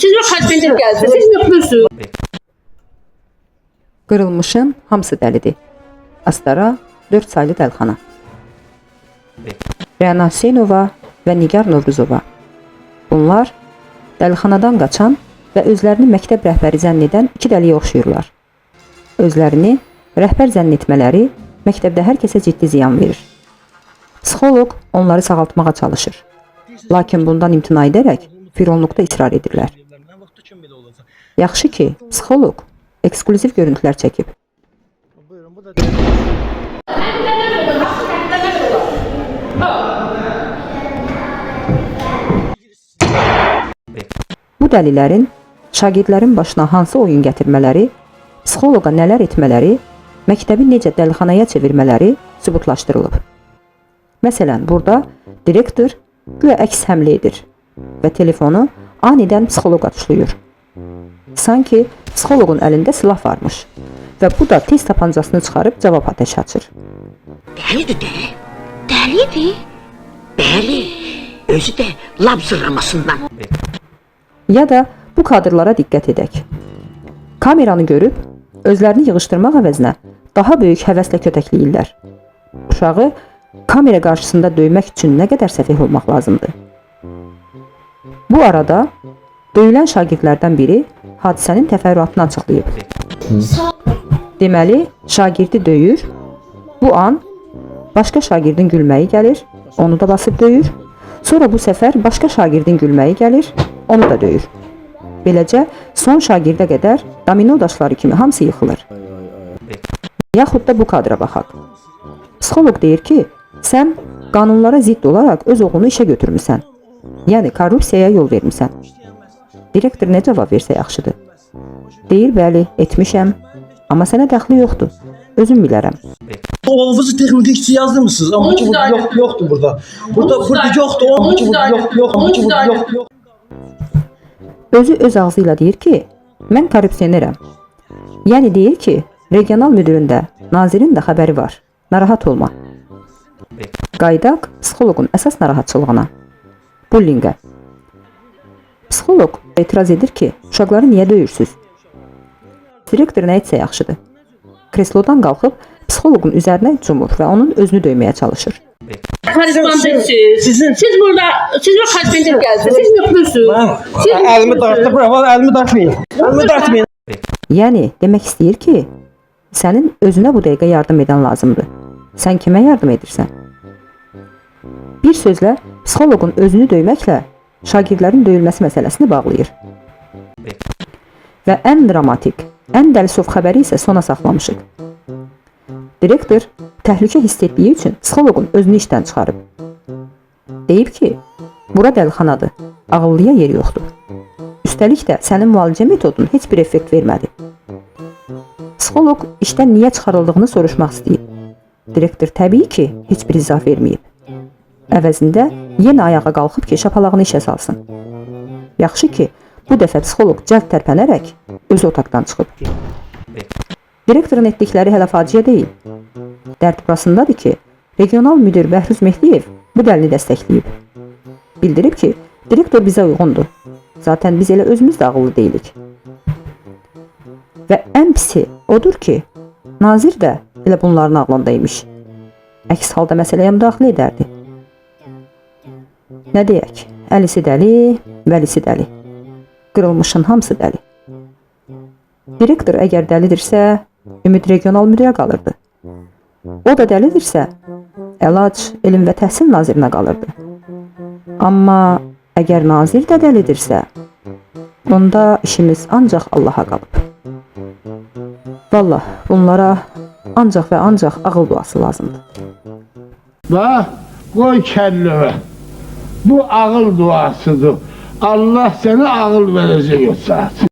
siz mi xərcbində gəldiniz? Siz yoxdursunuz. Qırılmışın hamısı dəlidir. Astara 4 saylı dəlxana. Rəna Hüseynova və Nigar Novruzova. Bunlar dəlxanadan qaçan və özlərini məktəb rəhbəri zənn edən iki dəliyə oxşayırlar. Özlərini rəhbər zənn etmələri məktəbdə hər kəsə ciddi ziyan verir. Psixoloq onları sağaltmağa çalışır. Lakin bundan imtina edərək fironluqda israr edirlər. Yaxşı ki, psixoloq eksklüziv görüntülər çəkib. Bu dəlilərin şagirdlərin başına hansı oyun gətirmələri, psixoloqa nələr etmələri, məktəbi necə dəlixanaya çevirmələri sübutlaşdırılıb. Məsələn, burada direktor güya əks həmlə edir və telefonu anidən psixoloqa tuşlayır. Sanki psixoloqun əlində silah varmış və bu da tez tapancasını çıxarıb cavab atəşi açır. Dəlidir də, dəlidir. Bəli, özü də lab zırlamasından. Ya da bu kadrlara diqqət edək. Kameranı görüb, özlərini yığışdırmaq əvəzinə daha böyük həvəslə kötəkləyirlər. Uşağı kamera qarşısında döymək üçün nə qədər səfeh olmaq lazımdır. Bu arada döyülən şagirdlərdən biri hadisənin təfərrüatını açıqlayıb. Deməli, şagirdi döyür, bu an başqa şagirdin gülməyi gəlir, onu da basıb döyür. Sonra bu səfər başqa şagirdin gülməyi gəlir, onu da döyür. Beləcə, son şagirdə qədər domino daşları kimi hamısı yıxılır. Yaxud da bu kadra baxaq. Psixoloq deyir ki, sən qanunlara zidd olaraq öz oğlunu işə götürmüsən. Yəni, korrupsiyaya yol vermisən. Direktor nə cavab versə yaxşıdır? Deyir, bəli, etmişəm, amma sənə dəxli yoxdur. Özüm bilərəm. Oğlunuzu texnik yazdırmısınız ama bu yoktu burada. Burada yoktu, yoktu. Özü öz ağzı ilə deyir ki, mən korrupsionerəm. Yəni deyir ki, regional müdüründə, nazirin də xəbəri var. Narahat olma. Qaydaq psixoloqun əsas narahatçılığına. Bullingə. Psixoloq etiraz edir ki, uşaqları niyə döyürsüz? Direktor nə etsə yaxşıdır? Kreslodan qalxıb psixoloqun üzərinə cumur və onun özünü döyməyə çalışır. Siz burada, siz mi xərcbində gəldiniz? Siz yoxdursunuz. Elimi dartmayın. Yəni, demək istəyir ki, sənin özünə bu dəqiqə yardım edən lazımdır. Sən kimə yardım edirsən? Bir sözlə, psixoloqun özünü döyməklə şagirdlərin döyülməsi məsələsini bağlayır. Və ən dramatik, ən dəlisov xəbəri isə sona saxlamışıq. Direktor təhlükə hiss etdiyi üçün psixoloqun özünü işdən çıxarıb. Deyib ki, bura dəlixanadır, ağıllıya yer yoxdur. Üstəlik də sənin müalicə metodun heç bir effekt vermədi. Psixoloq işdən niyə çıxarıldığını soruşmaq istəyib. Direktor təbii ki, heç bir izah verməyib. Əvəzində yenə ayağa qalxıb ki, şapalağını işə salsın. Yaxşı ki, bu dəfə psixoloq cəld tərpənərək öz otaqdan çıxıb. Direktorun etdikləri hələ faciə deyil. Dərd burasındadır ki, regional müdir Bəhruz Mehdiyev bu dəlini dəstəkləyib. Bildirib ki, direktor bizə uyğundur. Zaten biz elə özümüz də ağıllı deyilik. Və ən pisi odur ki, nazir də elə bunların ağlındaymış. Əks halda məsələyə müdaxilə edərdi. Nə deyək? Əlisi dəli, vəlisi dəli. Qırılmışın hamısı dəli. Direktor əgər dəlidirsə, ümid regional müdirə qalırdı. O da dəlidirsə, əlac, elm və təhsil nazirinə qalırdı. Amma əgər nazir də dəlidirsə, onda işimiz ancaq Allaha qalıb. Vallah, bunlara ancaq və ancaq ağıl duası lazımdır. Bax, qoy kəllövə. Bu ağıl duasıdır. Allah sənə ağıl verəcək o saat.